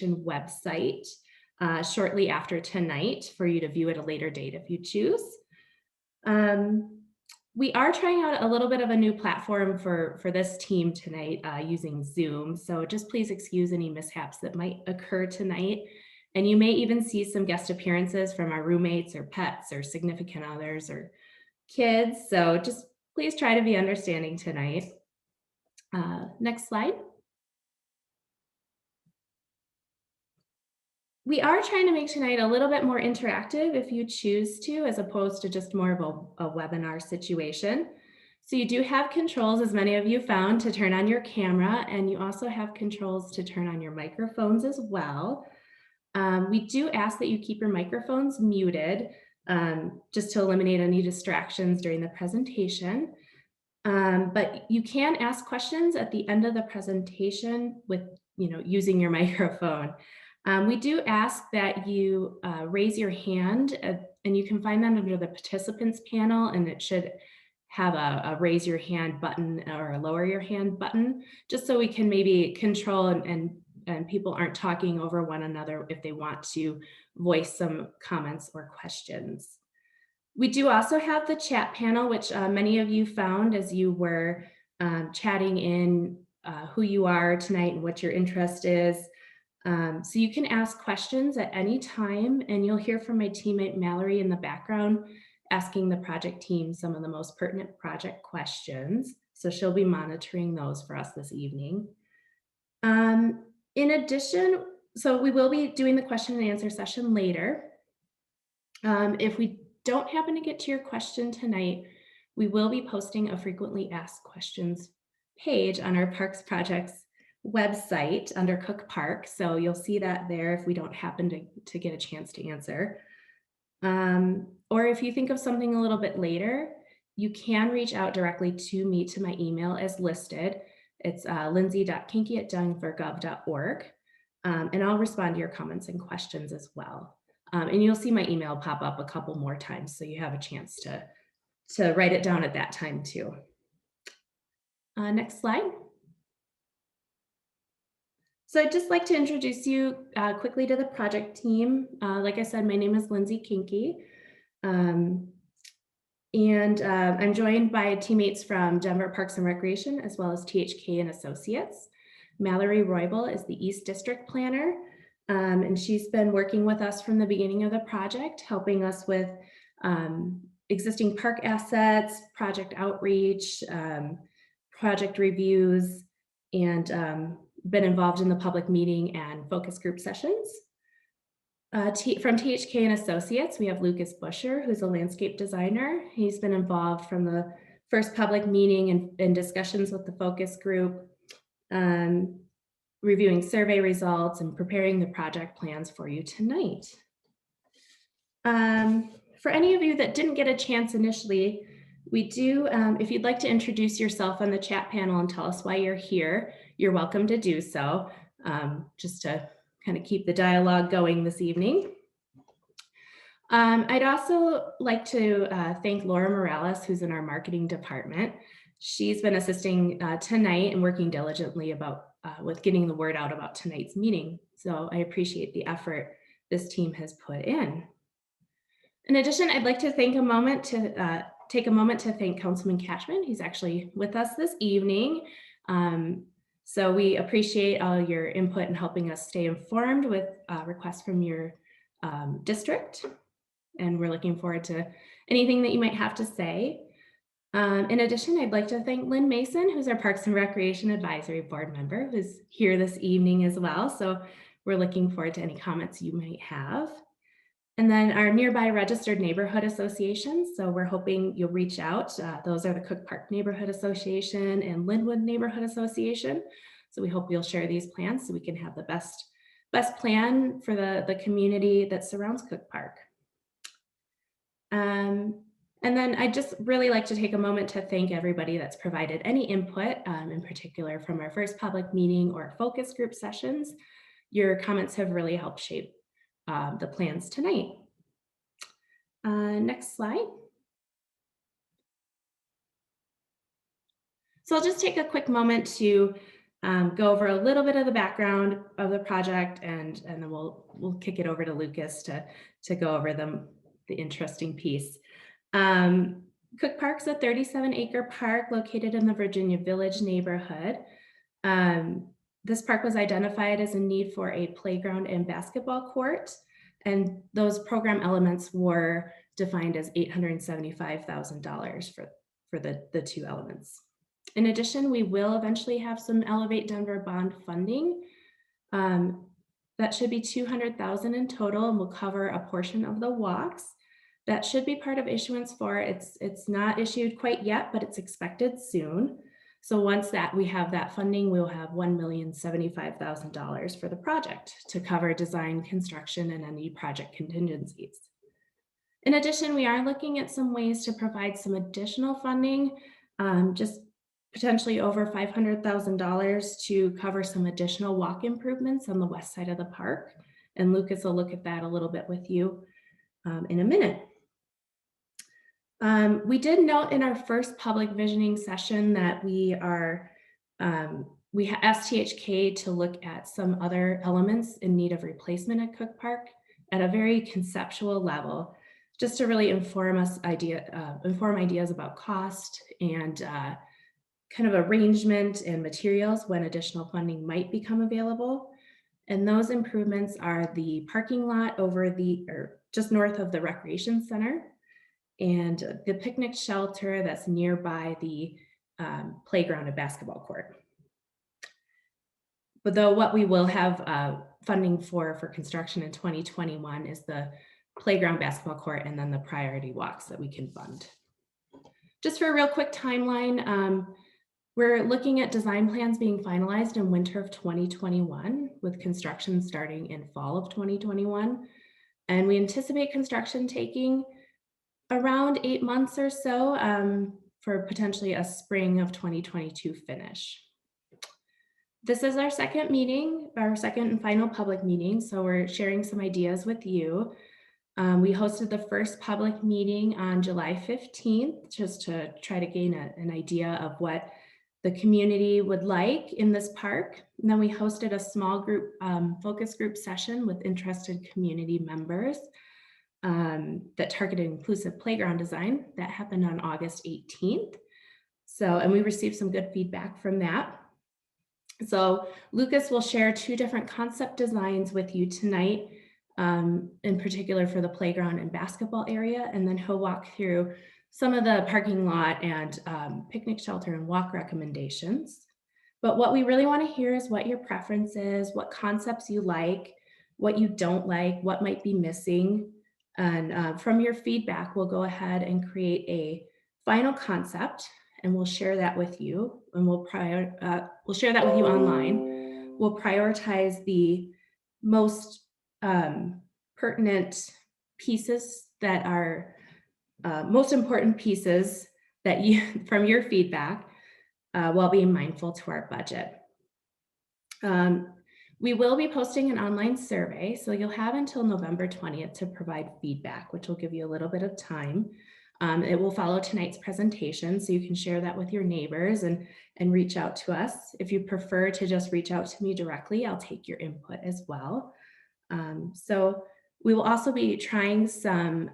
website shortly after tonight for you to view at a later date if you choose. We are trying out a little bit of a new platform for this team tonight using Zoom. So just please excuse any mishaps that might occur tonight. And you may even see some guest appearances from our roommates or pets or significant others or kids. So just please try to be understanding tonight. Next slide. We are trying to make tonight a little bit more interactive if you choose to, as opposed to just more of a webinar situation. So you do have controls, as many of you found, to turn on your camera, and you also have controls to turn on your microphones as well. We do ask that you keep your microphones muted just to eliminate any distractions during the presentation. But you can ask questions at the end of the presentation with, using your microphone. We do ask that you raise your hand, and you can find that under the participants panel, and it should have a raise your hand button or a lower your hand button, just so we can maybe control and people aren't talking over one another if they want to voice some comments or questions. We do also have the chat panel, which many of you found as you were chatting in who you are tonight and what your interest is. So you can ask questions at any time, and you'll hear from my teammate Mallory in the background asking the project team some of the most pertinent project questions. So she'll be monitoring those for us this evening. In addition, so we will be doing the question and answer session later. If we don't happen to get to your question tonight, we will be posting a frequently asked questions page on our Parks Projects website under Cook Park. So you'll see that there if we don't happen to get a chance to answer. Or if you think of something a little bit later, you can reach out directly to me to my email as listed. It's lindsay.kinky@denvergov.org. And I'll respond to your comments and questions as well. And you'll see my email pop up a couple more times, so you have a chance to write it down at that time too. Next slide. So I'd just like to introduce you quickly to the project team. Like I said, my name is Lindsay Kinky. I'm joined by teammates from Denver Parks and Recreation, as well as THK and Associates. Mallory Roybal is the East District Planner, and she's been working with us from the beginning of the project, helping us with existing park assets, project outreach, project reviews, and been involved in the public meeting and focus group sessions. From THK and Associates, we have Lucas Busher, who's a landscape designer. He's been involved from the first public meeting and discussions with the focus group, reviewing survey results and preparing the project plans for you tonight. For any of you that didn't get a chance initially, we do, if you'd like to introduce yourself on the chat panel and tell us why you're here, you're welcome to do so, just to kind of keep the dialogue going this evening. I'd also like to thank Laura Morales, who's in our marketing department. She's been assisting tonight and working diligently with getting the word out about tonight's meeting. So I appreciate the effort this team has put in. In addition, I'd like to take a moment to thank Councilman Cashman. He's actually with us this evening. So we appreciate all your input in helping us stay informed with requests from your district. And we're looking forward to anything that you might have to say. In addition, I'd like to thank Lynn Mason, who's our Parks and Recreation Advisory Board member, who's here this evening as well. So we're looking forward to any comments you might have. And then our nearby registered neighborhood associations. So we're hoping you'll reach out. Those are the Cook Park Neighborhood Association and Linwood Neighborhood Association. So we hope you'll share these plans so we can have the best plan for the community that surrounds Cook Park. And then I'd just really like to take a moment to thank everybody that's provided any input, in particular from our first public meeting or focus group sessions. Your comments have really helped shape the plans tonight. Next slide. So I'll just take a quick moment to go over a little bit of the background of the project, and then we'll kick it over to Lucas to go over the interesting piece. Cook Park's a 37-acre park located in the Virginia Village neighborhood. This park was identified as a need for a playground and basketball court, and those program elements were defined as $875,000 for the two elements. In addition, we will eventually have some Elevate Denver bond funding. That should be $200,000 in total, and will cover a portion of the walks. That should be part of issuance for, it's not issued quite yet, but it's expected soon. So once that we have that funding, we'll have $1,075,000 for the project to cover design, construction, and any project contingencies. In addition, we are looking at some ways to provide some additional funding, just potentially over $500,000 to cover some additional walk improvements on the west side of the park. And Lucas will look at that a little bit with you in a minute. We did note in our first public visioning session that we asked THK to look at some other elements in need of replacement at Cook Park at a very conceptual level, just to really inform ideas about cost and kind of arrangement and materials when additional funding might become available. And those improvements are the parking lot just north of the recreation center, and the picnic shelter that's nearby the playground and basketball court. But though what we will have funding for construction in 2021 is the playground, basketball court, and then the priority walks that we can fund. Just for a real quick timeline, we're looking at design plans being finalized in winter of 2021, with construction starting in fall of 2021. And we anticipate construction taking around 8 months or so for potentially a spring of 2022 finish. This is our second and final public meeting, so we're sharing some ideas with you. We hosted the first public meeting on July 15th, just to try to gain an idea of what the community would like in this park. And then we hosted a small group focus group session with interested community members that targeted inclusive playground design. That happened on August 18th. And we received some good feedback from that. So Lucas will share 2 different concept designs with you tonight, in particular for the playground and basketball area, and then he'll walk through some of the parking lot and picnic shelter and walk recommendations. But what we really want to hear is what your preference is, what concepts you like, what you don't like, what might be missing. And from your feedback, we'll go ahead and create a final concept, and we'll share that with you, and we'll share that with you online. We'll prioritize the most pertinent pieces that are most important pieces that from your feedback, while being mindful to our budget. We will be posting an online survey, so you'll have until November 20th to provide feedback, which will give you a little bit of time. It will follow tonight's presentation, so you can share that with your neighbors and reach out to us. If you prefer to just reach out to me directly, I'll take your input as well. So we will also be trying some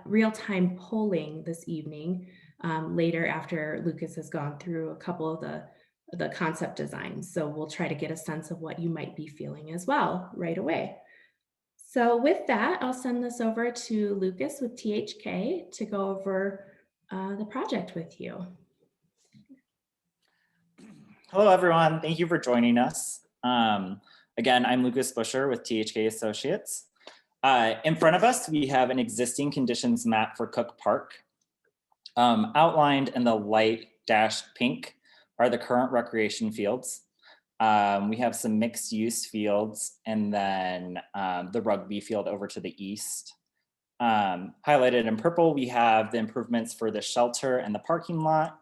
real-time polling this evening later after Lucas has gone through a couple of the concept designs. So we'll try to get a sense of what you might be feeling as well right away. So with that, I'll send this over to Lucas with THK to go over the project with you. Hello, everyone. Thank you for joining us. Again, I'm Lucas Busher with THK Associates. In front of us, we have an existing conditions map for Cook Park. Outlined in the light dashed pink are the current recreation fields. We have some mixed use fields, and then the rugby field over to the east. Highlighted in purple, we have the improvements for the shelter and the parking lot.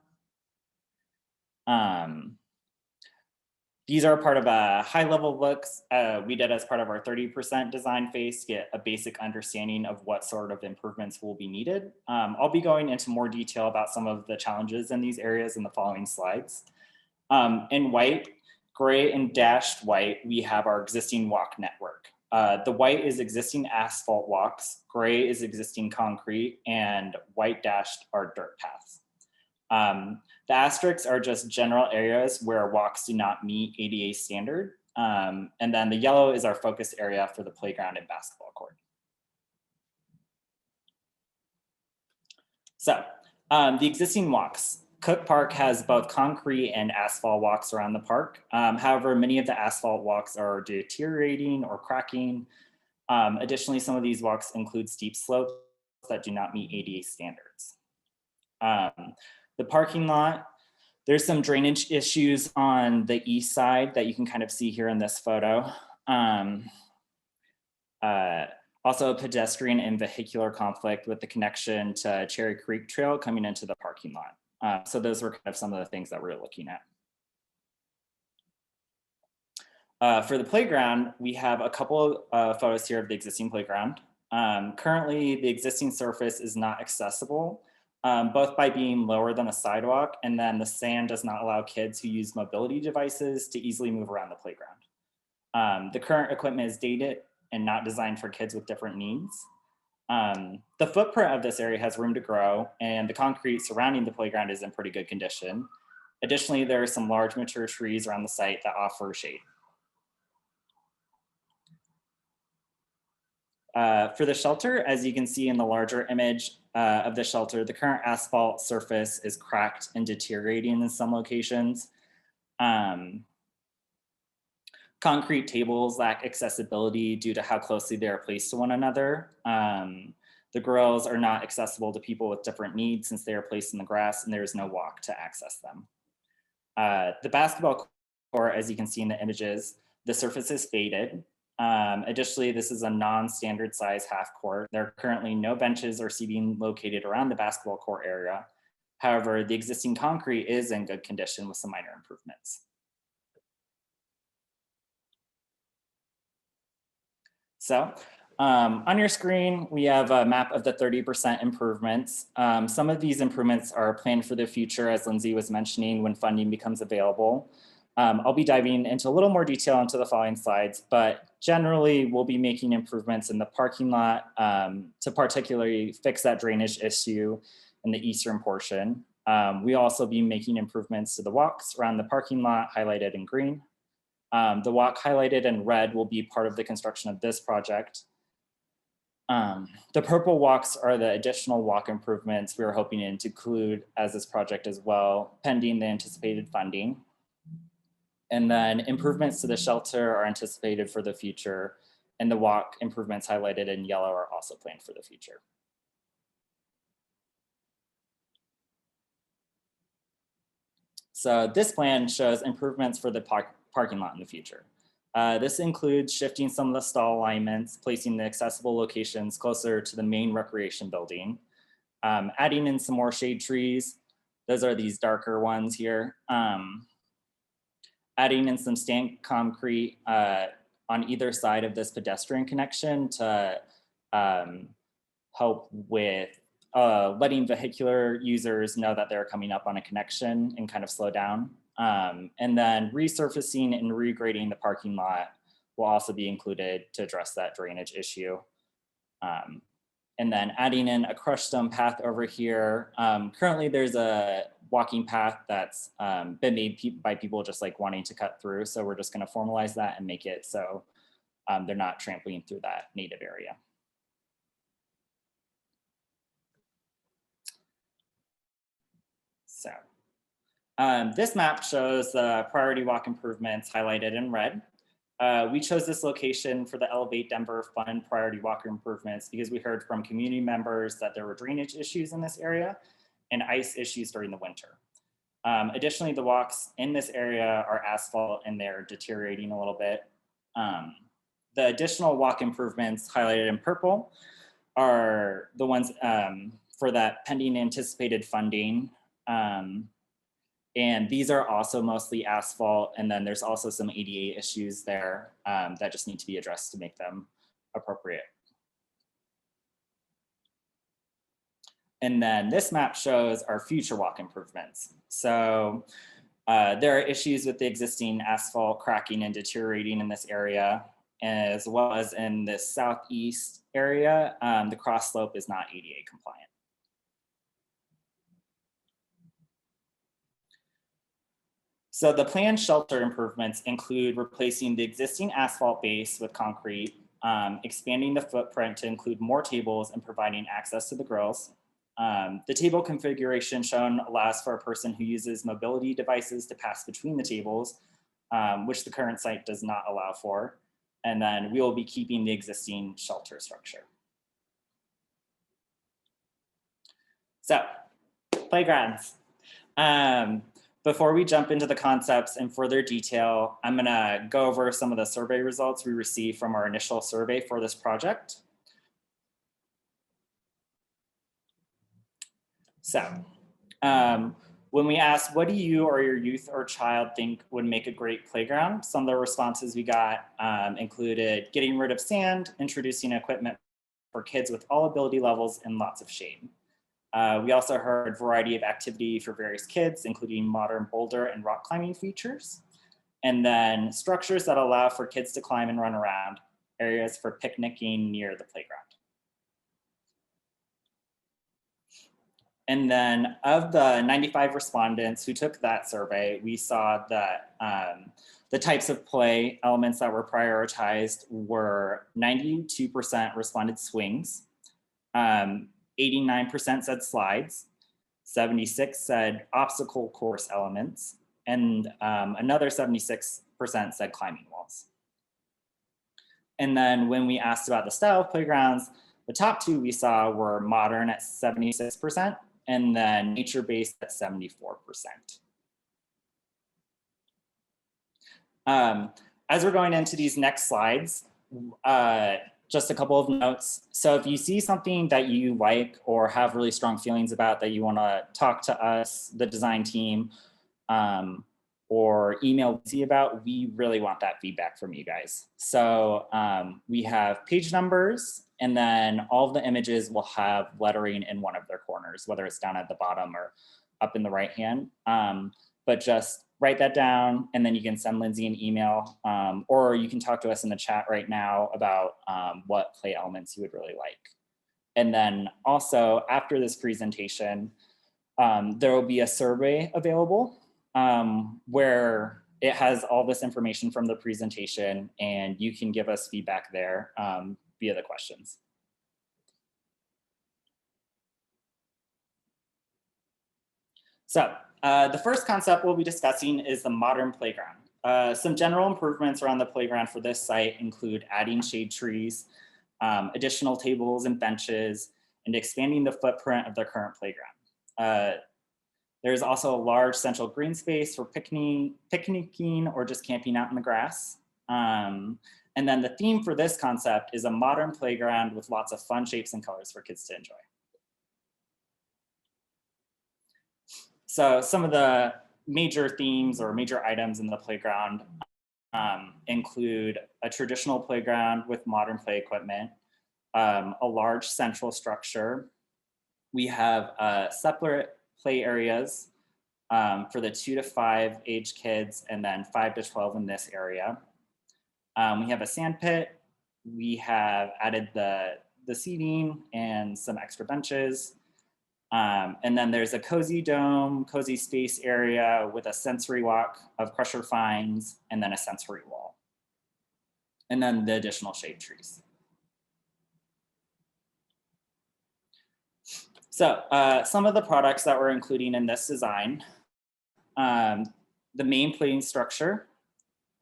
These are part of a high-level looks we did as part of our 30% design phase to get a basic understanding of what sort of improvements will be needed. I'll be going into more detail about some of the challenges in these areas in the following slides. In white, gray, and dashed white, we have our existing walk network. The white is existing asphalt walks, gray is existing concrete, and white dashed are dirt paths. The asterisks are just general areas where walks do not meet ADA standard. And then the yellow is our focus area for the playground and basketball court. So the existing walks. Cook Park has both concrete and asphalt walks around the park. However, many of the asphalt walks are deteriorating or cracking. Additionally, some of these walks include steep slopes that do not meet ADA standards. The parking lot, there's some drainage issues on the east side that you can kind of see here in this photo. Also a pedestrian and vehicular conflict with the connection to Cherry Creek Trail coming into the parking lot. So those were kind of some of the things that we're looking at. For the playground, we have a couple of photos here of the existing playground. Currently, the existing surface is not accessible, both by being lower than the sidewalk, and then the sand does not allow kids who use mobility devices to easily move around the playground. The current equipment is dated and not designed for kids with different needs. The footprint of this area has room to grow, and the concrete surrounding the playground is in pretty good condition. Additionally, there are some large mature trees around the site that offer shade. For the shelter, as you can see in the larger image of the shelter, the current asphalt surface is cracked and deteriorating in some locations. Concrete tables lack accessibility due to how closely they are placed to one another. The grills are not accessible to people with different needs since they are placed in the grass and there is no walk to access them. The basketball court, as you can see in the images, the surface is faded. Additionally, this is a non-standard size half court. There are currently no benches or seating located around the basketball court area. However, the existing concrete is in good condition with some minor improvements. So on your screen, we have a map of the 30% improvements. Some of these improvements are planned for the future, as Lindsay was mentioning, when funding becomes available. I'll be diving into a little more detail into the following slides, but generally we'll be making improvements in the parking lot to particularly fix that drainage issue in the eastern portion. We also be making improvements to the walks around the parking lot highlighted in green. The walk highlighted in red will be part of the construction of this project. The purple walks are the additional walk improvements we are hoping to include as this project as well, pending the anticipated funding. And then improvements to the shelter are anticipated for the future, and the walk improvements highlighted in yellow are also planned for the future. So this plan shows improvements for the parking lot in the future. This includes shifting some of the stall alignments, placing the accessible locations closer to the main recreation building, adding in some more shade trees. Those are these darker ones here. Adding in some stamped concrete on either side of this pedestrian connection to help with letting vehicular users know that they're coming up on a connection and kind of slow down. And then resurfacing and regrading the parking lot will also be included to address that drainage issue. And then adding in a crushed stone path over here. Currently there's a walking path that's been made by people just like wanting to cut through. So we're just gonna formalize that and make it so they're not trampling through that native area. So this map shows the priority walk improvements highlighted in red. We chose this location for the Elevate Denver Fund priority walk improvements because we heard from community members that there were drainage issues in this area and ice issues during the winter. Additionally, the walks in this area are asphalt and they're deteriorating a little bit. The additional walk improvements highlighted in purple are the ones for that pending anticipated funding. And these are also mostly asphalt. And then there's also some ADA issues there that just need to be addressed to make them appropriate. And then this map shows our future walk improvements. So There are issues with the existing asphalt cracking and deteriorating in this area, as well as in this southeast area, the cross slope is not ADA compliant. So the planned shelter improvements include replacing the existing asphalt base with concrete, expanding the footprint to include more tables and providing access to the grills. The table configuration shown allows for a person who uses mobility devices to pass between the tables, which the current site does not allow for. And then we will be keeping the existing shelter structure. So, playgrounds. Before we jump into the concepts in further detail, I'm gonna go over some of the survey results we received from our initial survey for this project. So, when we asked, what do you or your youth or child think would make a great playground? Some of the responses we got included getting rid of sand, introducing equipment for kids with all ability levels, and lots of shade. We also heard a variety of activity for various kids, including modern boulder and rock climbing features. And then structures that allow for kids to climb and run around, areas for picnicking near the playground. And then of the 95 respondents who took that survey, we saw that the types of play elements that were prioritized were 92% responded swings, 89% said slides, 76 said obstacle course elements, and another 76% said climbing walls. And then when we asked about the style of playgrounds, the top two we saw were modern at 76%, and then nature-based at 74%. As we're going into these next slides, just a couple of notes. So if you see something that you like or have really strong feelings about that you want to talk to us, the design team, or email Lucy about, we really want that feedback from you guys. So we have page numbers, and then all of the images will have lettering in one of their corners, whether it's down at the bottom or up in the right hand. But just write that down, and then you can send Lindsay an email, or you can talk to us in the chat right now about what play elements you would really like. And then also after this presentation, there will be a survey available where it has all this information from the presentation, and you can give us feedback there via the questions. So the first concept we'll be discussing is the modern playground. Some general improvements around the playground for this site include adding shade trees, additional tables and benches, and expanding the footprint of the current playground. There's also a large central green space for picnicking or just camping out in the grass. And then the theme for this concept is a modern playground with lots of fun shapes and colors for kids to enjoy. So some of the major themes or major items in the playground include a traditional playground with modern play equipment, a large central structure. We have separate play areas for the 2 to 5 age kids, and then 5 to 12 in this area. We have a sand pit. We have added the seating and some extra benches. And then there's a cozy dome, cozy space area with a sensory walk of crusher finds, and then a sensory wall. And then the additional shade trees. So some of the products that we're including in this design, the main playing structure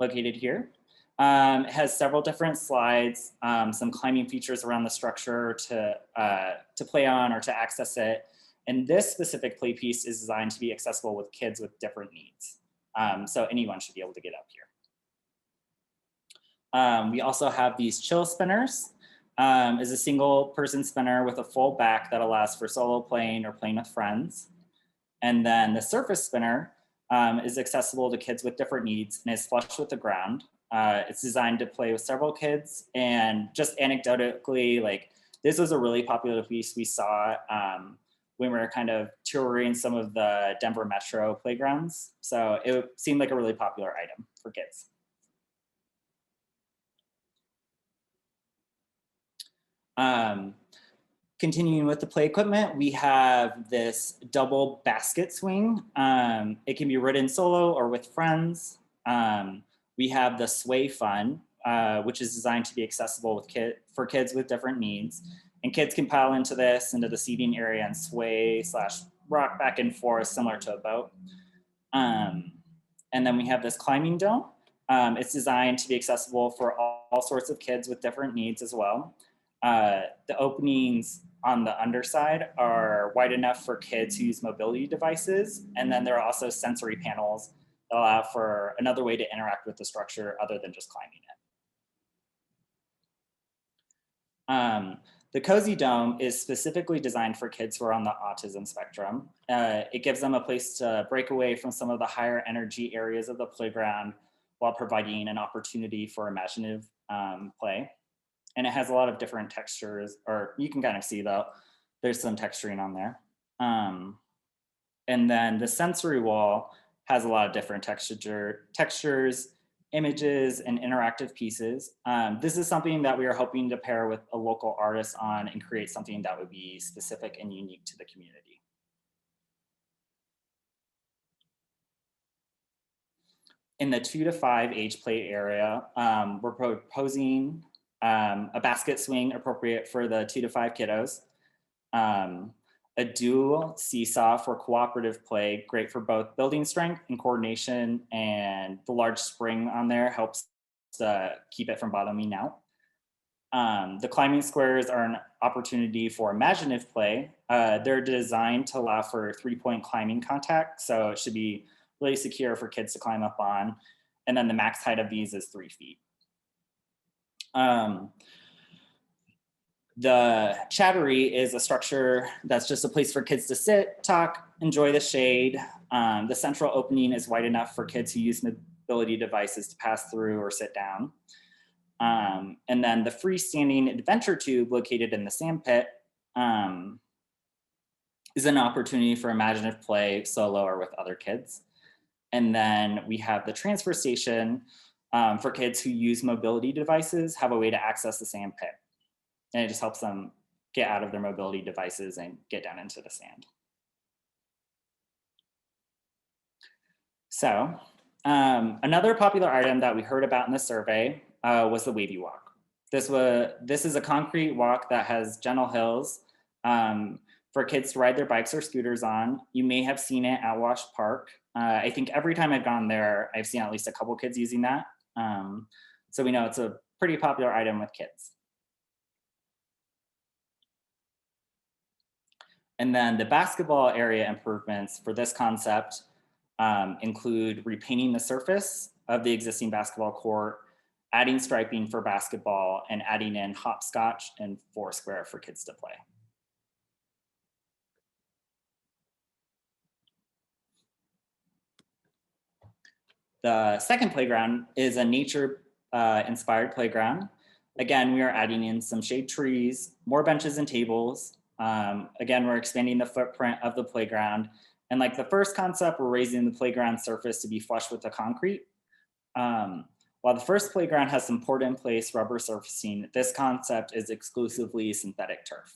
located here has several different slides, some climbing features around the structure to play on or to access it. And this specific play piece is designed to be accessible with kids with different needs. So anyone should be able to get up here. We also have these chill spinners. Is a single person spinner with a full back that allows for solo playing or playing with friends. And then the surface spinner is accessible to kids with different needs and is flush with the ground. It's designed to play with several kids, and just anecdotally, like this was a really popular piece we saw when we were kind of touring some of the Denver Metro playgrounds. So it seemed like a really popular item for kids. Continuing with the play equipment, we have this double basket swing. It can be ridden solo or with friends. We have the Sway Fun, which is designed to be accessible for kids with different needs. And kids can pile into the seating area and sway / rock back and forth, similar to a boat. And then we have this climbing dome. It's designed to be accessible for all sorts of kids with different needs as well. The openings on the underside are wide enough for kids who use mobility devices. And then there are also sensory panels that allow for another way to interact with the structure other than just climbing it. The Cozy Dome is specifically designed for kids who are on the autism spectrum. It gives them a place to break away from some of the higher energy areas of the playground while providing an opportunity for imaginative play. And it has a lot of different textures, or you can kind of see though, there's some texturing on there. And then the sensory wall has a lot of different textures, images, and interactive pieces. This is something that we are hoping to pair with a local artist on and create something that would be specific and unique to the community. In the 2 to 5 age play area, we're proposing a basket swing appropriate for the 2 to 5 kiddos, a dual seesaw for cooperative play, great for both building strength and coordination, and the large spring on there helps keep it from bottoming out. The climbing squares are an opportunity for imaginative play. They're designed to allow for 3-point climbing contact, so it should be really secure for kids to climb up on. And then the max height of these is 3 feet. The Chattery is a structure that's just a place for kids to sit, talk, enjoy the shade. The central opening is wide enough for kids who use mobility devices to pass through or sit down. And then the freestanding adventure tube located in the sand pit is an opportunity for imaginative play solo or with other kids. And then we have the transfer station for kids who use mobility devices, have a way to access the sand pit. And it just helps them get out of their mobility devices and get down into the sand. So another popular item that we heard about in the survey was the wavy walk. This is a concrete walk that has gentle hills for kids to ride their bikes or scooters on. You may have seen it at Wash Park. I think every time I've gone there, I've seen at least a couple kids using that. So we know it's a pretty popular item with kids. And then the basketball area improvements for this concept include repainting the surface of the existing basketball court, adding striping for basketball, and adding in hopscotch and foursquare for kids to play. The second playground is a nature inspired playground. Again, we are adding in some shade trees, more benches and tables. Again, we're expanding the footprint of the playground. And like the first concept, we're raising the playground surface to be flush with the concrete. While the first playground has some poured in place rubber surfacing, this concept is exclusively synthetic turf.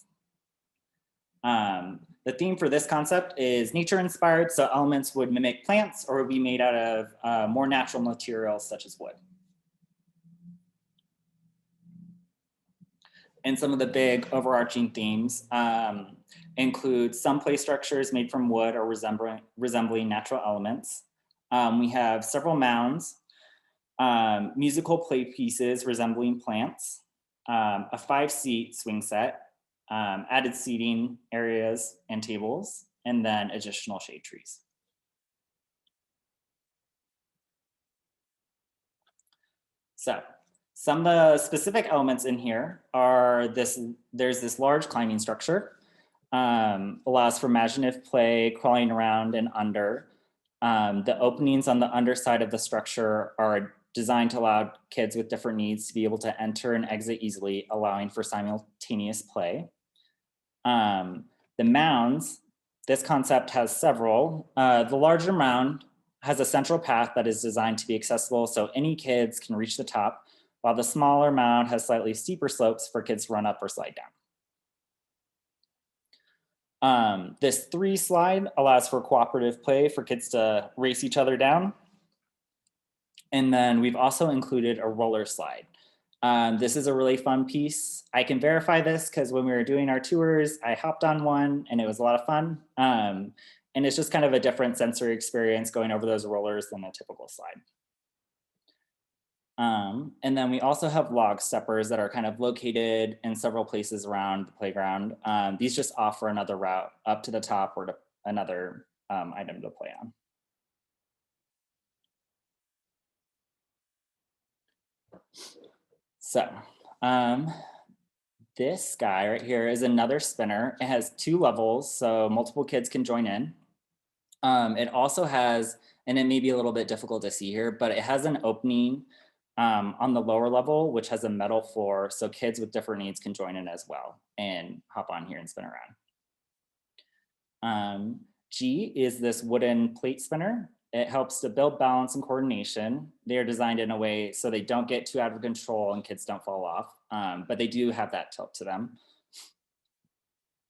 The theme for this concept is nature inspired, so elements would mimic plants or would be made out of more natural materials such as wood. And some of the big overarching themes include some play structures made from wood or resembling natural elements. We have several mounds, musical play pieces resembling plants, a 5-seat swing set, added seating areas and tables, and then additional shade trees. So some of the specific elements in here are there's this large climbing structure, allows for imaginative play, crawling around and under. The openings on the underside of the structure are designed to allow kids with different needs to be able to enter and exit easily, allowing for simultaneous play. The mounds This concept has several. The larger mound has a central path that is designed to be accessible so any kids can reach the top, while the smaller mound has slightly steeper slopes for kids to run up or slide down. This 3 slide allows for cooperative play for kids to race each other down. And then we've also included a roller slide. This is a really fun piece. I can verify this because when we were doing our tours, I hopped on one and it was a lot of fun. And it's just kind of a different sensory experience going over those rollers than a typical slide. And then we also have log steppers that are kind of located in several places around the playground. These just offer another route up to the top or to another item to play on. So this guy right here is another spinner. It has 2 levels, so multiple kids can join in. It also has, and it may be a little bit difficult to see here, but it has an opening on the lower level, which has a metal floor, so kids with different needs can join in as well and hop on here and spin around. G is this wooden plate spinner. It helps to build balance and coordination. They are designed in a way so they don't get too out of control and kids don't fall off, but they do have that tilt to them.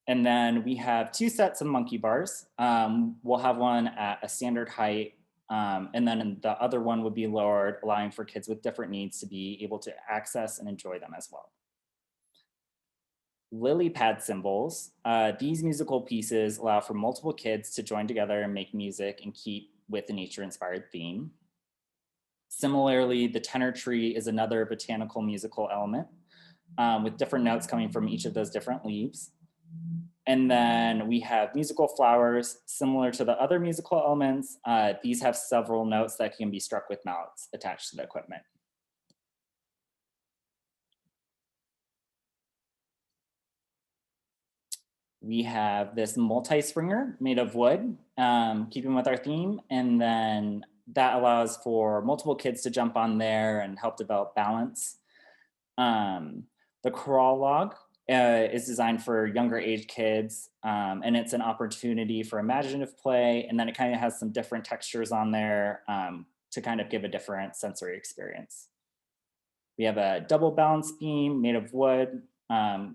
And then we have 2 sets of monkey bars. We'll have one at a standard height, and then the other one would be lowered, allowing for kids with different needs to be able to access and enjoy them as well. Lily pad cymbals. These musical pieces allow for multiple kids to join together and make music and keep with the nature-inspired theme. Similarly, the tenor tree is another botanical musical element with different notes coming from each of those different leaves. And then we have musical flowers, similar to the other musical elements. These have several notes that can be struck with mallets attached to the equipment. We have this multi-springer made of wood, keeping with our theme. And then that allows for multiple kids to jump on there and help develop balance. The crawl log is designed for younger age kids, and it's an opportunity for imaginative play. And then it kind of has some different textures on there to kind of give a different sensory experience. We have a double balance beam made of wood,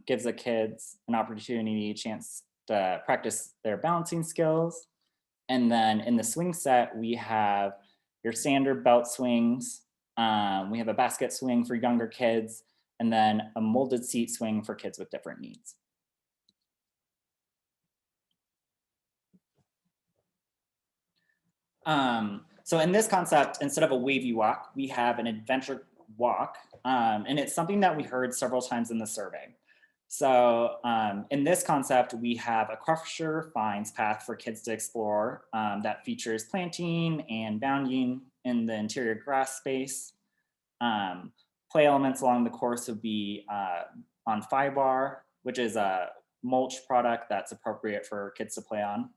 gives the kids an opportunity, chance to practice their balancing skills. And then in the swing set, we have your standard belt swings. We have a basket swing for younger kids, and then a molded seat swing for kids with different needs. So in this concept, instead of a wavy walk, we have an adventure walk, and it's something that we heard several times in the survey. So in this concept, we have a Crusher Finds path for kids to explore that features planting and bounding in the interior grass space. Play elements along the course would be on Fibar, which is a mulch product that's appropriate for kids to play on.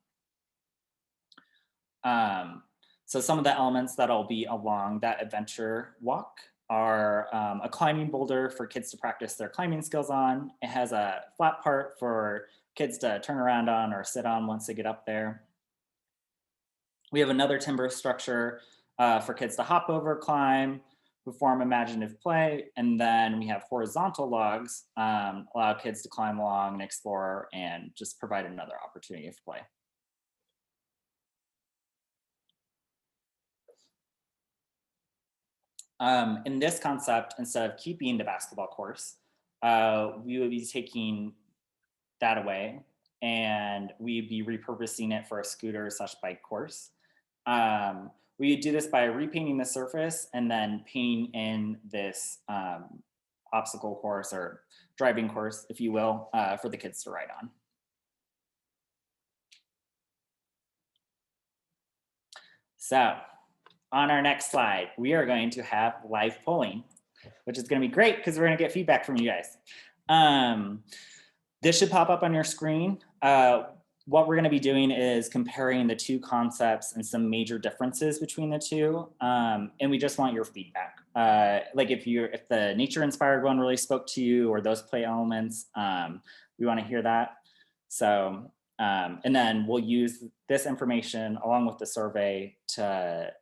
So some of the elements that'll be along that adventure walk are a climbing boulder for kids to practice their climbing skills on. It has a flat part for kids to turn around on or sit on once they get up there. We have another timber structure for kids to hop over, climb, perform imaginative play. And then we have horizontal logs, allow kids to climb along and explore and just provide another opportunity for play. In this concept, instead of keeping the basketball course, we would be taking that away and we'd be repurposing it for a scooter/bike course. We do this by repainting the surface and then painting in this obstacle course or driving course, if you will, for the kids to ride on. So on our next slide, we are going to have live polling, which is going to be great because we're going to get feedback from you guys. This should pop up on your screen. What we're going to be doing is comparing the 2 concepts and some major differences between the 2. And we just want your feedback. Like if the nature inspired one really spoke to you or those play elements, we want to hear that. So And then we'll use this information along with the survey to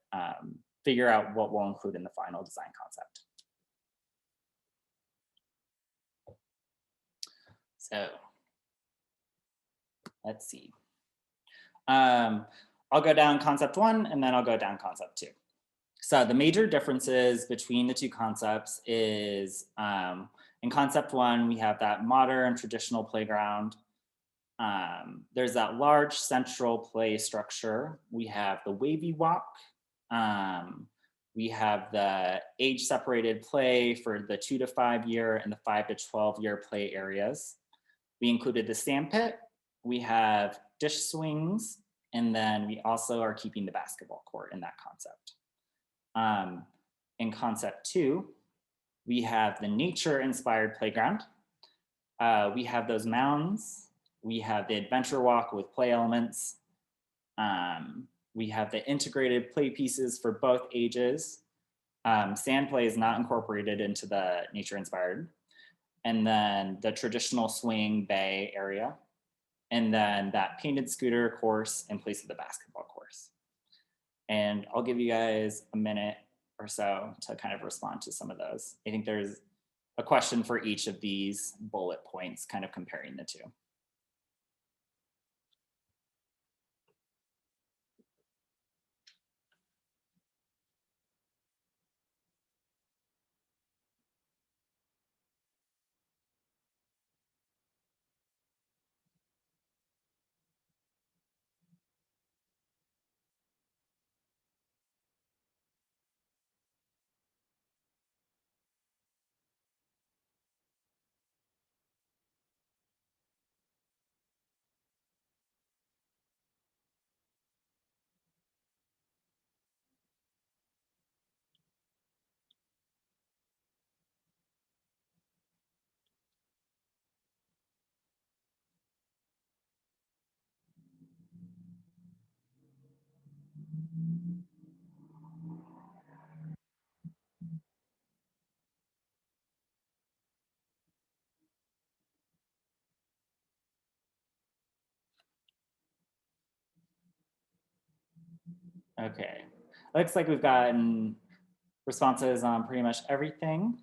figure out what we'll include in the final design concept. So let's see. I'll go down concept 1 and then I'll go down concept 2. So the major differences between the two concepts is in concept 1, we have that modern traditional playground. There's that large central play structure. We have the wavy walk. We have the age separated play for the 2 to 5 year and the 5 to 12 year play areas. We included the sand pit. We have dish swings. And then we also are keeping the basketball court in that concept. In concept 2, we have the nature inspired playground. We have those mounds. We have the adventure walk with play elements. We have the integrated play pieces for both ages. Sand play is not incorporated into the nature inspired. And then the traditional swing bay area. And then that painted scooter course in place of the basketball course. And I'll give you guys a minute or so to kind of respond to some of those. I think there's a question for each of these bullet points, kind of comparing the two. Okay, looks like we've gotten responses on pretty much everything.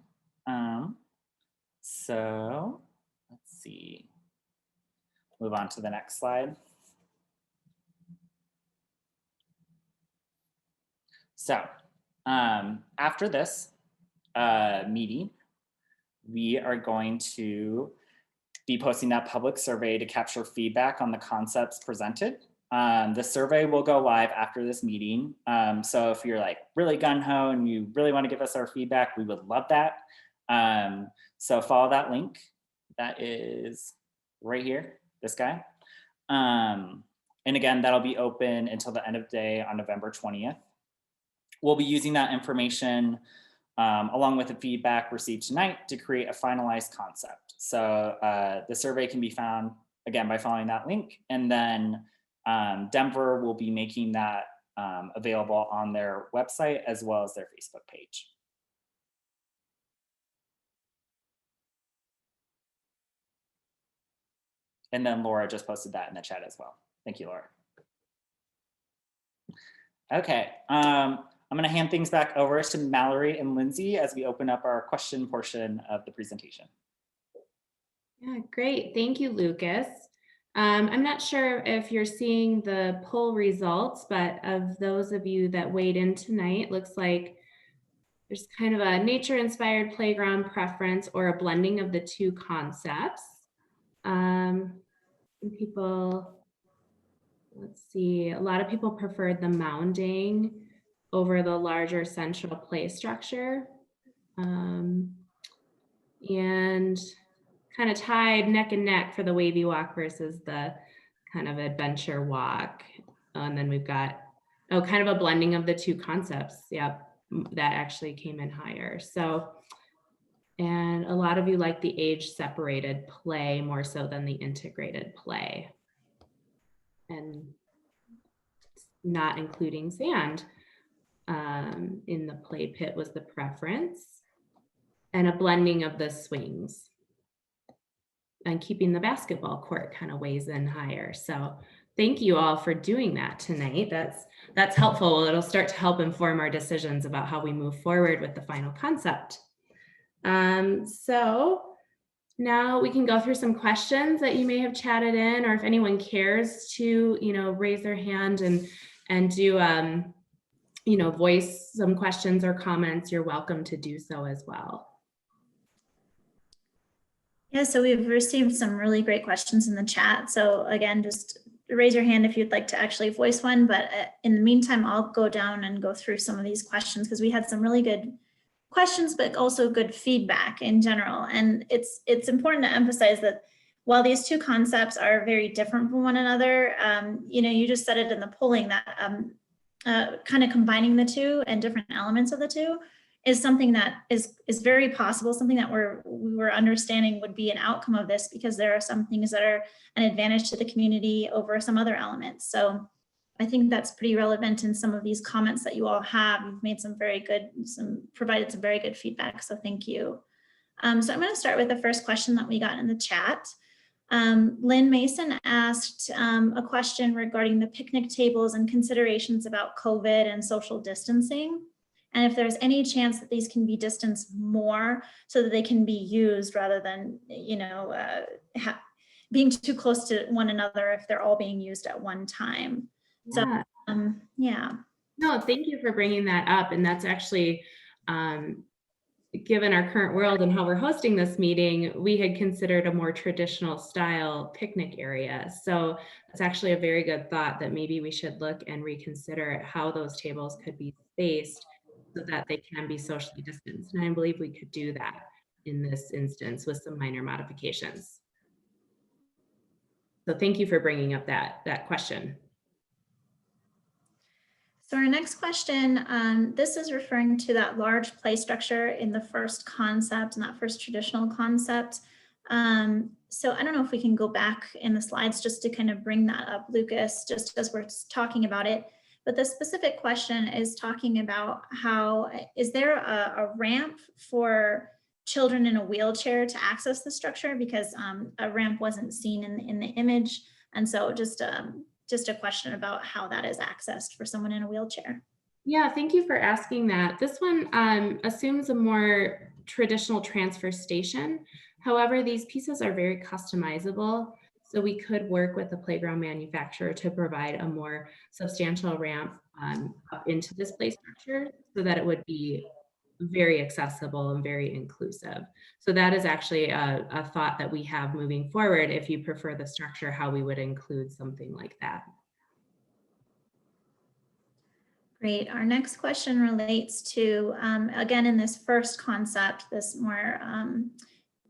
So let's see, move on to the next slide. So after this meeting, we are going to be posting that public survey to capture feedback on the concepts presented. The survey will go live after this meeting. So if you're like really gung-ho and you really want to give us our feedback, we would love that. So follow that link. That is right here, this guy. And again, that'll be open until the end of the day on November 20th. We'll be using that information along with the feedback received tonight to create a finalized concept. So the survey can be found, again, by following that link. And then Denver will be making that available on their website as well as their Facebook page. And then Laura just posted that in the chat as well. Thank you, Laura. Okay, I'm going to hand things back over to Mallory and Lindsay as we open up our question portion of the presentation. Yeah, great. Thank you, Lucas. I'm not sure if you're seeing the poll results, but of those of you that weighed in tonight, looks like there's kind of a nature-inspired playground preference or a blending of the two concepts. People, let's see, a lot of people preferred the mounding over the larger central play structure. And kind of tied neck and neck for the wavy walk versus the kind of adventure walk. And then we've got, kind of a blending of the two concepts. Yep, that actually came in higher. So, and a lot of you like the age separated play more so than the integrated play. And not including sand in the play pit was the preference. And a blending of the swings. and keeping the basketball court kind of weighs in higher. So thank you all for doing that tonight. That's helpful. It'll start to help inform our decisions about how we move forward with the final concept. So now we can go through some questions that you may have chatted in, or if anyone cares to, raise their hand and do, voice some questions or comments, you're welcome to do so as well. Yeah, so we've received some really great questions in the chat. So again, just raise your hand if you'd like to actually voice one. But in the meantime, I'll go down and go through some of these questions because we had some really good questions, but also good feedback in general. And it's important to emphasize that while these two concepts are very different from one another, you just said it in the polling that kind of combining the two and different elements of the two is something that is very possible, something that we were understanding would be an outcome of this, because there are some things that are an advantage to the community over some other elements. So I think that's pretty relevant in some of these comments that you all have. You've made provided some very good feedback, so thank you. So I'm going to start with the first question that we got in the chat. Lynn Mason asked a question regarding the picnic tables and considerations about COVID and social distancing, and if there's any chance that these can be distanced more so that they can be used rather than, being too close to one another if they're all being used at one time. Yeah. So, yeah. No, thank you for bringing that up. And that's actually, given our current world and how we're hosting this meeting, we had considered a more traditional style picnic area. So it's actually a very good thought that maybe we should look and reconsider how those tables could be spaced so that they can be socially distanced. And I believe we could do that in this instance with some minor modifications. So thank you for bringing up that question. So our next question, this is referring to that large play structure in the first concept and that first traditional concept. So I don't know if we can go back in the slides just to kind of bring that up, Lucas, just as we're talking about it. But the specific question is talking about is there a ramp for children in a wheelchair to access the structure, because a ramp wasn't seen in the image. And so just a question about how that is accessed for someone in a wheelchair. Yeah, thank you for asking that. This one assumes a more traditional transfer station. However, these pieces are very customizable. So we could work with the playground manufacturer to provide a more substantial ramp up into this play structure so that it would be very accessible and very inclusive. So that is actually a thought that we have moving forward. If you prefer the structure, how we would include something like that. Great. Our next question relates to, again, in this first concept, this more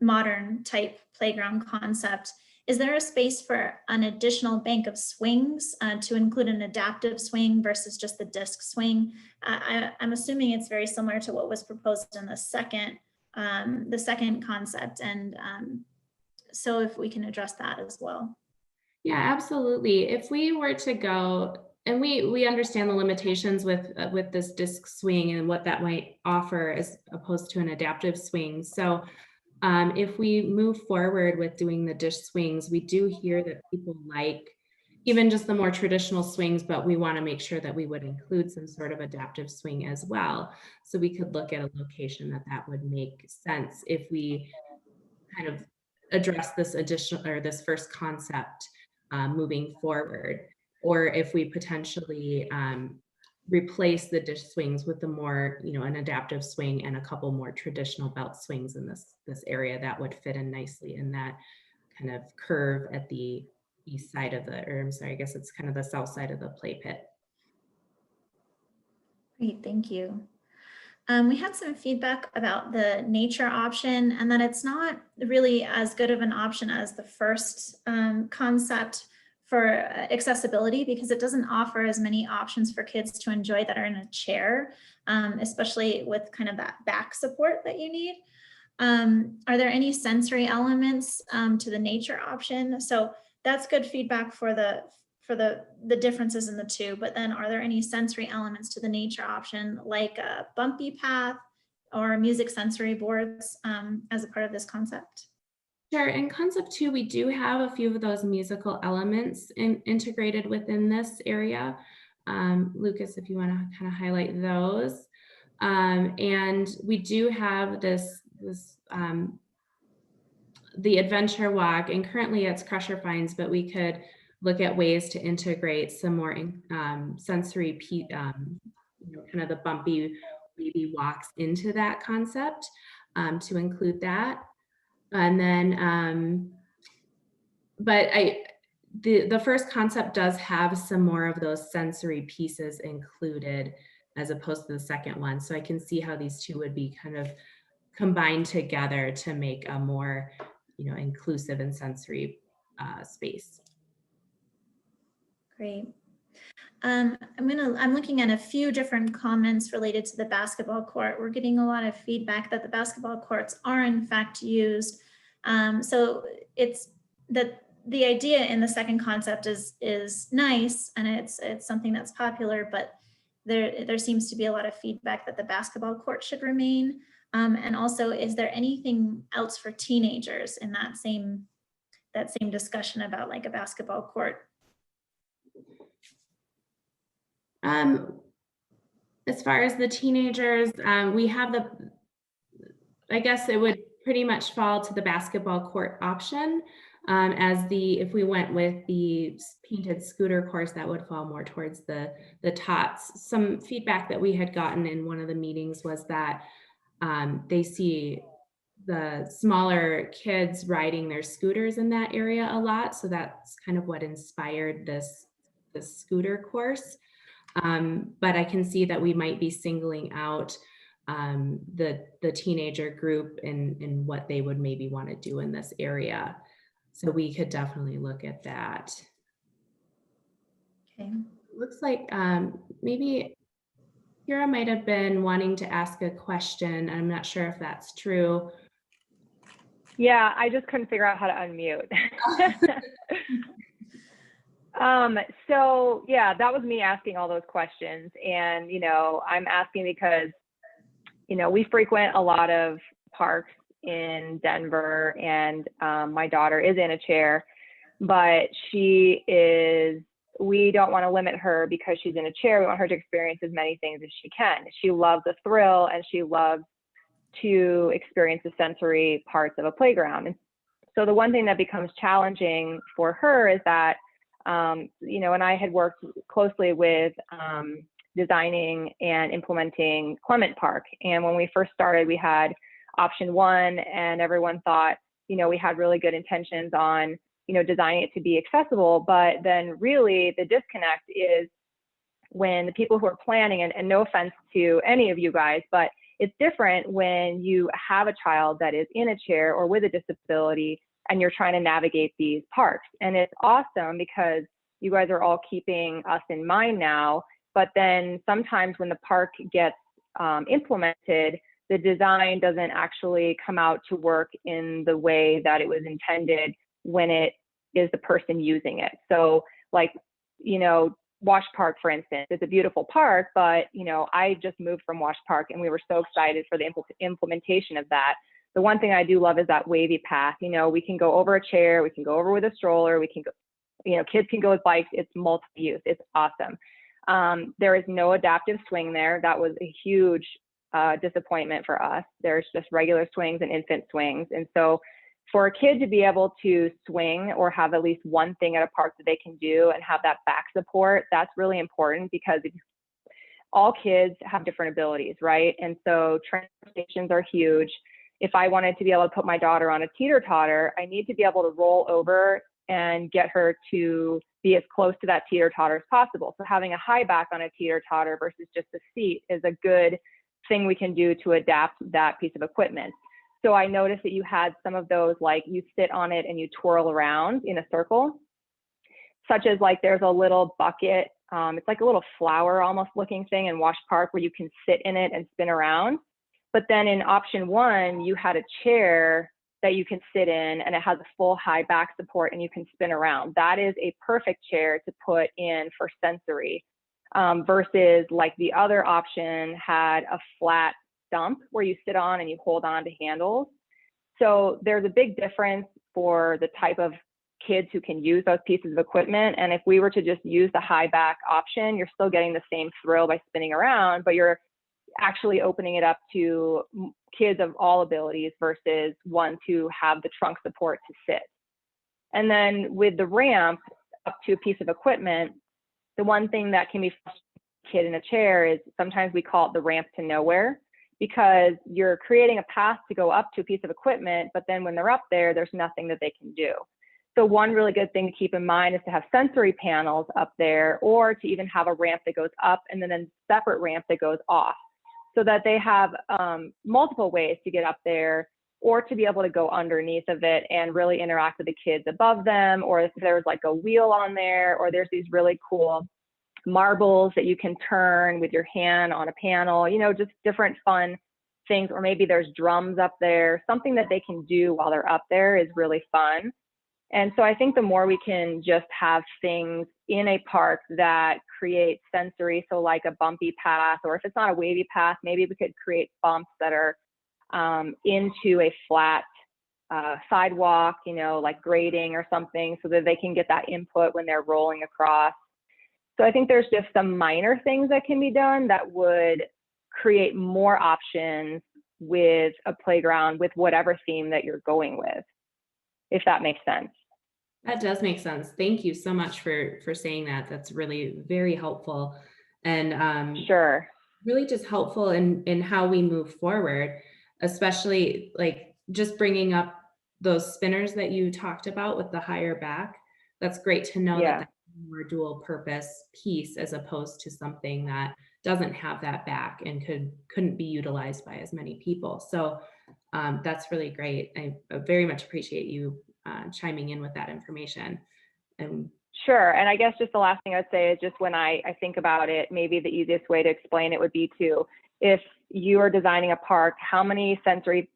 modern type playground concept, is there a space for an additional bank of swings to include an adaptive swing versus just the disc swing? I'm assuming it's very similar to what was proposed in the second concept. And so if we can address that as well. Yeah, absolutely. If we were to go, and we understand the limitations with this disc swing and what that might offer as opposed to an adaptive swing. So if we move forward with doing the disc swings, we do hear that people like even just the more traditional swings, but we want to make sure that we would include some sort of adaptive swing as well. So we could look at a location that would make sense if we kind of address this additional or this first concept moving forward, or if we potentially replace the disc swings with the more, an adaptive swing and a couple more traditional belt swings in this area that would fit in nicely in that kind of curve at the east side of I guess it's kind of the south side of the play pit. Great, thank you. We had some feedback about the nature option and that it's not really as good of an option as the first concept for accessibility, because it doesn't offer as many options for kids to enjoy that are in a chair, especially with kind of that back support that you need. Are there any sensory elements to the nature option? So that's good feedback for the differences in the two, but then are there any sensory elements to the nature option, like a bumpy path or music sensory boards as a part of this concept? Sure. In concept 2, we do have a few of those musical elements integrated within this area. Lucas, if you want to kind of highlight those. And we do have the adventure walk, and currently it's Crusher Finds, but we could look at ways to integrate some more sensory, kind of the bumpy baby walks into that concept to include that. And then, but the first concept does have some more of those sensory pieces included as opposed to the second one. So I can see how these two would be kind of combined together to make a more, inclusive and sensory space. Great. I'm looking at a few different comments related to the basketball court. We're getting a lot of feedback that the basketball courts are in fact used. So it's that the idea in the second concept is nice, and it's something that's popular, but there seems to be a lot of feedback that the basketball court should remain. And also, is there anything else for teenagers in that same discussion about like a basketball court? As far as the teenagers, we have I guess it would pretty much fall to the basketball court option. If we went with the painted scooter course, that would fall more towards the tots. Some feedback that we had gotten in one of the meetings was that they see the smaller kids riding their scooters in that area a lot. So that's kind of what inspired this scooter course. But I can see that we might be singling out the teenager group and what they would maybe want to do in this area. So we could definitely look at that. Okay. Looks like maybe Kira might have been wanting to ask a question. I'm not sure if that's true. Yeah, I just couldn't figure out how to unmute. So yeah, that was me asking all those questions. And, I'm asking because, we frequent a lot of parks in Denver, and my daughter is in a chair, but we don't want to limit her because she's in a chair. We want her to experience as many things as she can. She loves the thrill, and she loves to experience the sensory parts of a playground. And so the one thing that becomes challenging for her is that, and I had worked closely with designing and implementing Clement Park. And when we first started, we had option 1, and everyone thought, we had really good intentions on, designing it to be accessible. But then really the disconnect is when the people who are planning, and no offense to any of you guys, but it's different when you have a child that is in a chair or with a disability and you're trying to navigate these parks. And it's awesome because you guys are all keeping us in mind now, but then sometimes when the park gets implemented, the design doesn't actually come out to work in the way that it was intended when it is the person using it. So like, Wash Park, for instance, it's a beautiful park, but, I just moved from Wash Park and we were so excited for the implementation of that. The one thing I do love is that wavy path. We can go over a chair, we can go over with a stroller, we can go, kids can go with bikes. It's multi-use. It's awesome. There is no adaptive swing there. That was a huge disappointment for us. There's just regular swings and infant swings. And so for a kid to be able to swing or have at least one thing at a park that they can do and have that back support, that's really important because all kids have different abilities, right? And so transportations are huge. If I wanted to be able to put my daughter on a teeter-totter, I need to be able to roll over and get her to be as close to that teeter-totter as possible. So having a high back on a teeter-totter versus just a seat is a good thing we can do to adapt that piece of equipment. So I noticed that you had some of those, like you sit on it and you twirl around in a circle, such as like there's a little bucket. It's like a little flower almost looking thing in Wash Park where you can sit in it and spin around. But then in option 1, you had a chair that you can sit in and it has a full high back support and you can spin around. That is a perfect chair to put in for sensory versus like the other option had a flat stump where you sit on and you hold on to handles. So there's a big difference for the type of kids who can use those pieces of equipment. And if we were to just use the high back option, you're still getting the same thrill by spinning around, but you're actually opening it up to kids of all abilities versus ones who have the trunk support to sit. And then with the ramp up to a piece of equipment, the one thing that can be frustrating for a kid in a chair is sometimes we call it the ramp to nowhere, because you're creating a path to go up to a piece of equipment, but then when they're up there, there's nothing that they can do. So one really good thing to keep in mind is to have sensory panels up there, or to even have a ramp that goes up and then a separate ramp that goes off, so that they have multiple ways to get up there, or to be able to go underneath of it and really interact with the kids above them, or if there's like a wheel on there, or there's these really cool marbles that you can turn with your hand on a panel, you know, just different fun things, or maybe there's drums up there, something that they can do while they're up there is really fun. And so I think the more we can just have things in a park that create sensory, so like a bumpy path, or if it's not a wavy path, maybe we could create bumps that are into a flat sidewalk, you know, like grading or something, so that they can get that input when they're rolling across. So I think there's just some minor things that can be done that would create more options with a playground with whatever theme that you're going with, if that makes sense. That does make sense. Thank you so much for saying that. That's really very helpful, and Sure. really just helpful in how we move forward, especially like just bringing up those spinners that you talked about with the higher back. That's great to know that Yeah. that's a more dual purpose piece, as opposed to something that doesn't have that back and couldn't be utilized by as many people. So that's really great. I very much appreciate you chiming in with that information. And Sure. And I guess just the last thing I'd say is just when I think about it, maybe the easiest way to explain it would be to, if you are designing a park, how many sensory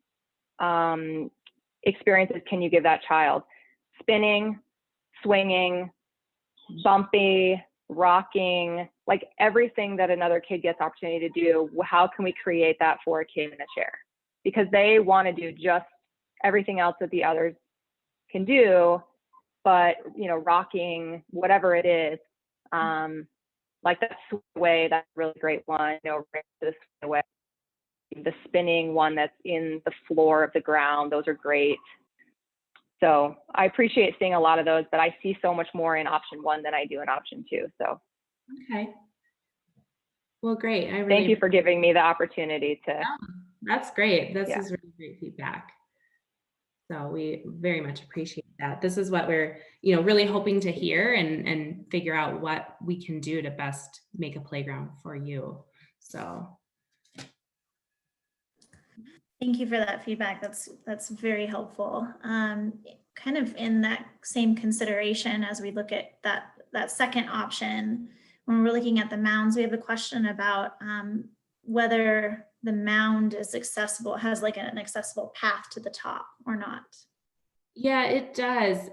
experiences can you give that child? Spinning, swinging, bumpy, rocking, like everything that another kid gets opportunity to do. How can we create that for a kid in a chair? Because they want to do just everything else that the others can do, but you know, rocking, whatever it is, like that swing away, that's a really great one. You know, the swing away, the spinning one that's in the floor of the ground, those are great. So I appreciate seeing a lot of those, but I see so much more in option one than I do in option two. So okay, well, great. I really thank you for giving me the opportunity to. Yeah, that's great. This Yeah. is really great feedback. So we very much appreciate that. This is what we're, really hoping to hear and figure out what we can do to best make a playground for you. So Thank you for that feedback. That's very helpful. Kind of in that same consideration as we look at that second option, when we're looking at the mounds, we have a question about whether the mound is accessible, has like an accessible path to the top or not. yeah, it does.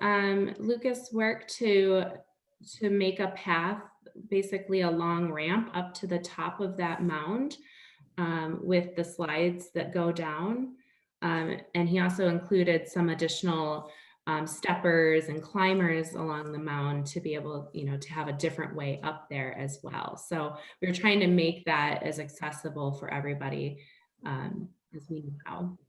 Lucas worked to make a path, basically a long ramp up to the top of that mound, with the slides that go down. And he also included some additional steppers and climbers along the mound to be able, to have a different way up there as well. So we're trying to make that as accessible for everybody as we know.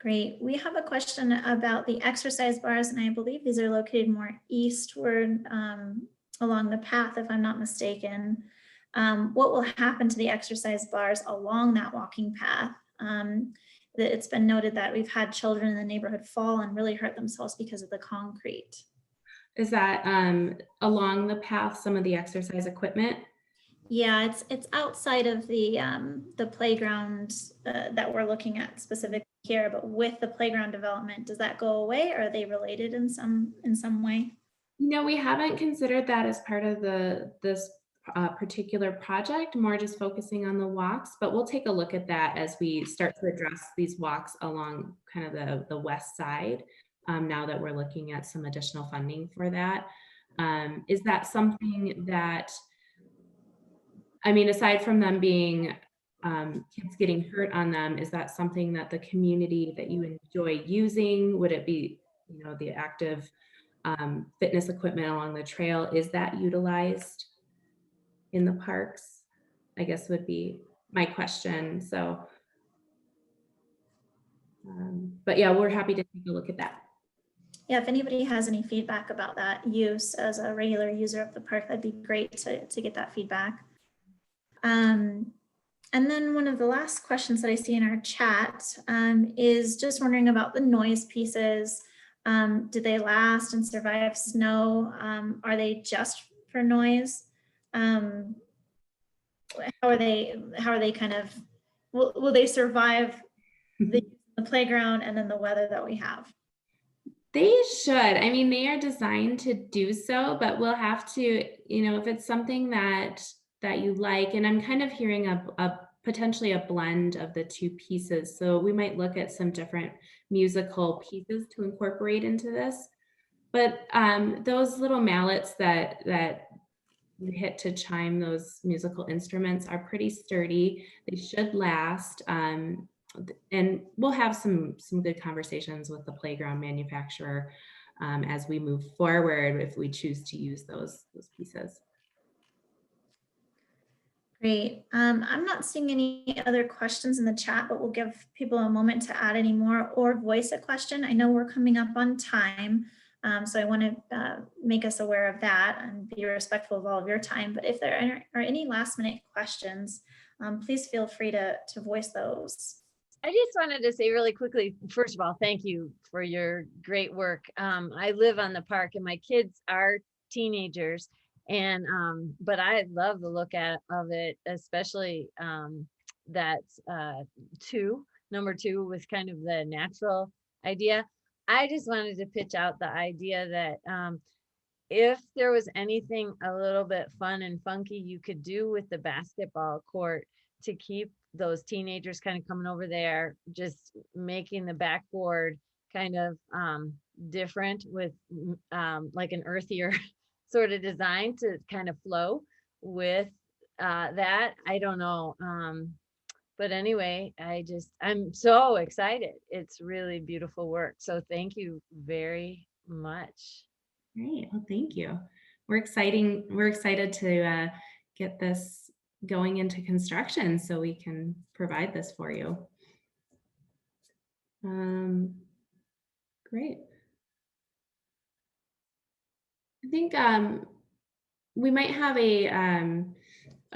Great. We have a question about the exercise bars, and I believe these are located more eastward along the path, if I'm not mistaken. What will happen to the exercise bars along that walking path? It's been noted that we've had children in the neighborhood fall and really hurt themselves because of the concrete. Is that along the path, some of the exercise equipment? Yeah, it's outside of the playground that we're looking at specifically here, but with the playground development, does that go away? Or are they related in some way? We haven't considered that as part of this particular project, more just focusing on the walks, but we'll take a look at that as we start to address these walks along kind of the west side, now that we're looking at some additional funding for that. Is that something that, aside from them being kids getting hurt on them. Is that something that the community that you enjoy using? Would it be, you know, the active fitness equipment along the trail? Is that utilized in the parks? I guess would be my question. So, but yeah, we're happy to take a look at that. Yeah, if anybody has any feedback about that use as a regular user of the park, that'd be great to get that feedback. And then one of the last questions that I see in our chat is just wondering about the noise pieces. Do they last and survive snow? Are they just for noise? How are they kind of, will they survive the playground and then the weather that we have? They should. I mean, they are designed to do so, but we'll have to, you know, if it's something that you like, and I'm kind of hearing a potentially a blend of the two pieces. So we might look at some different musical pieces to incorporate into this. But those little mallets that you hit to chime those musical instruments are pretty sturdy. They should last. And we'll have some good conversations with the playground manufacturer as we move forward if we choose to use those pieces. Great. I'm not seeing any other questions in the chat, but we'll give people a moment to add any more or voice a question. I know we're coming up on time, so I want to make us aware of that and be respectful of all of your time. But if there are any last minute questions, please feel free to voice those. I just wanted to say really quickly, first of all, thank you for your great work. I live on the park and my kids are teenagers, and but I love the look of it, especially that number two was kind of the natural idea. I just wanted to pitch out the idea that if there was anything a little bit fun and funky you could do with the basketball court to keep those teenagers kind of coming over there, just making the backboard kind of different with like an earthier sort of design to kind of flow with that. I don't know. But anyway, I'm so excited. It's really beautiful work. So thank you very much. Great. Well, thank you. We're excited to get this going into construction so we can provide this for you. Great. I think we might have a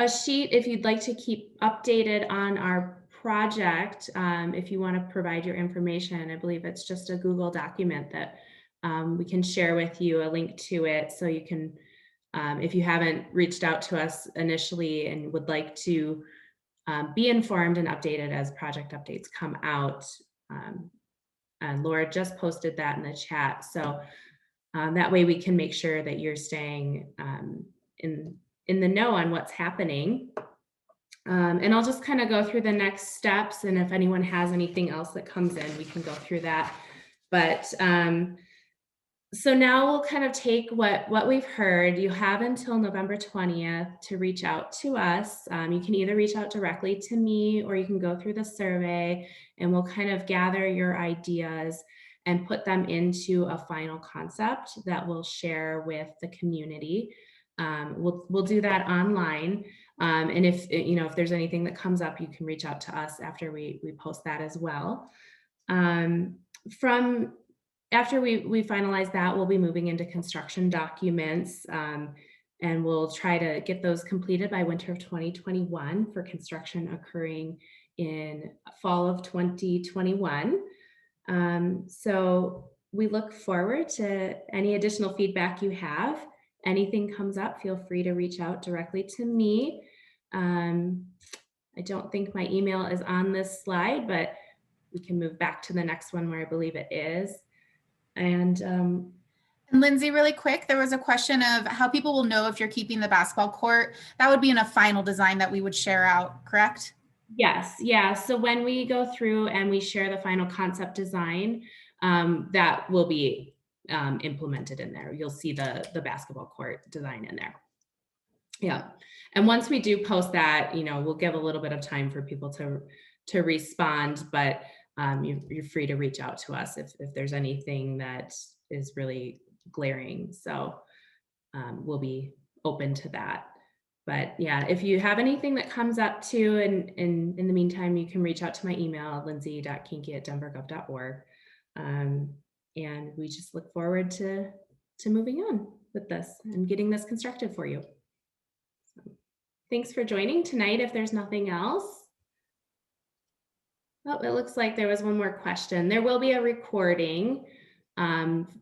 sheet if you'd like to keep updated on our project. If you want to provide your information, I believe it's just a Google document that we can share with you, a link to it, so you can, if you haven't reached out to us initially and would like to be informed and updated as project updates come out. And Laura just posted that in the chat, so that way we can make sure that you're staying in the know on what's happening. And I'll just kind of go through the next steps, and if anyone has anything else that comes in, we can go through that. But so now we'll kind of take what we've heard. You have until November 20th to reach out to us. You can either reach out directly to me, or you can go through the survey, and we'll kind of gather your ideas and put them into a final concept that we'll share with the community. We'll do that online. And if there's anything that comes up, you can reach out to us after we post that as well. After we finalize that, we'll be moving into construction documents, and we'll try to get those completed by winter of 2021 for construction occurring in fall of 2021. So we look forward to any additional feedback you have. Anything comes up, feel free to reach out directly to me. I don't think my email is on this slide, but we can move back to the next one where I believe it is. And Lindsay, really quick, there was a question of how people will know if you're keeping the basketball court. That would be in a final design that we would share out, correct? Yes, yeah. So when we go through and we share the final concept design, that will be implemented in there. You'll see the basketball court design in there. Yeah. And once we do post that, we'll give a little bit of time for people to respond, but you're free to reach out to us if there's anything that is really glaring. So we'll be open to that. But yeah, if you have anything that comes up too, and in the meantime, you can reach out to my email, lindsay.kinky@denvergov.org. And we just look forward to moving on with this and getting this constructed for you. So, thanks for joining tonight. If there's nothing else. Oh, it looks like there was one more question. There will be a recording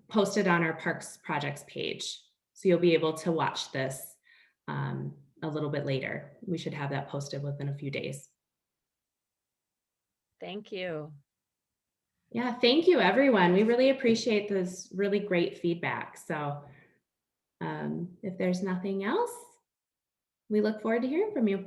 posted on our Parks Projects page. So you'll be able to watch this a little bit later. We should have that posted within a few days. Thank you. Yeah, thank you, everyone. We really appreciate this really great feedback. So if there's nothing else, we look forward to hearing from you.